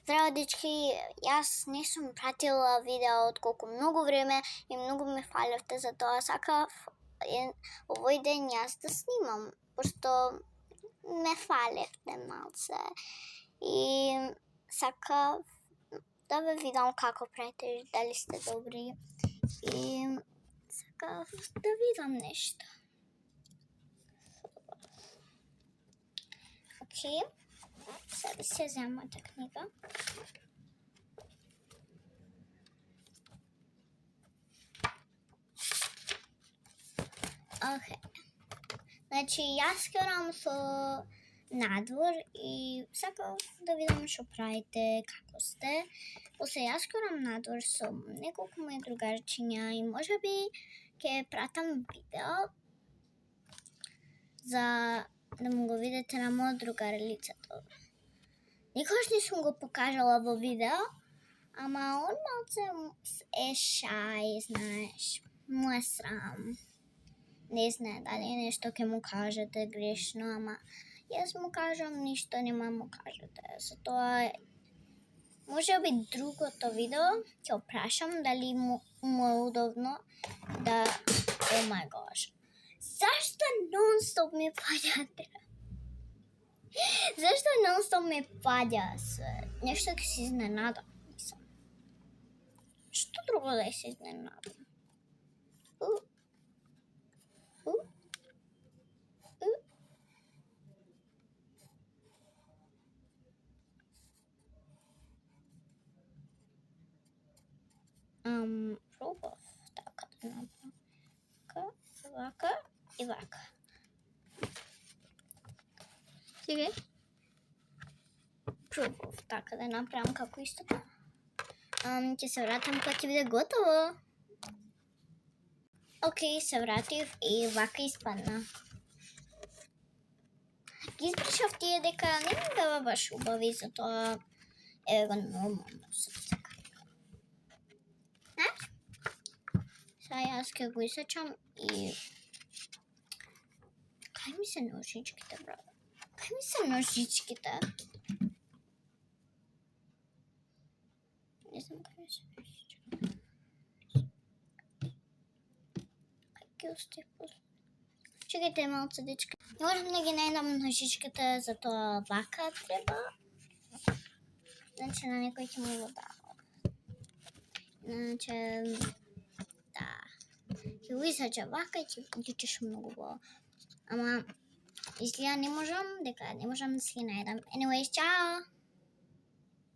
Здраво, дечки, јас не сум пратила видео од колку многу време и многу ме фалевте, затоа сакав овој ден јас да снимам, пошто ме фалевте малце и сакав да ве видам како правите, дали сте добри и сакав да видам нешто. Океј. Сега се земам мојата книга. Океј. Значи, јас ќе одам со надвор и сакав да видам што правите, како сте. После јас ќе одам надвор со неколку мои другарчиња и можеби ќе пратам видео за да му го видите на мојот другар лицето. Никогаш не сум го покажала во видео, ама он малце е шај, знаеш, му е срам. Не знае дали нешто ќе му кажете грешно, ама јас му кажам ништо нема му кажете. Затоа можеби другото видео ќе опрашам дали му е удобно да oh my gosh. Зашто нон-стоп ми паѓате? Зашто нон-стоп ме паѓа се? Нешто ќе се изненадам, мислам. Што друго да се изненадам? Пробав така да направам. Вака и вака. Сега пробав така да направам како истото. Ќе се вратам кога ќе биде готово. Океј, се вратив и вака испадна. Ги избришав тие дека не ми беа баш убави, затоа еве го нормално се така. Знаеш? Сега јас ќе го исечам и кај ми се ножичките, брат? Кај ми се ножичките? Не знам кај ми се ножичките. Кај ги оставив после? Чекајте малце, дечка. Не можам да ги најдам ножичките, затоа вака треба. Значи на некој ќе му го дадам. Значи, да. Ќе го исечам вака и ќе личиш многу убаво. Ама изгледа не можам да си ги најдам. Anyways, чао!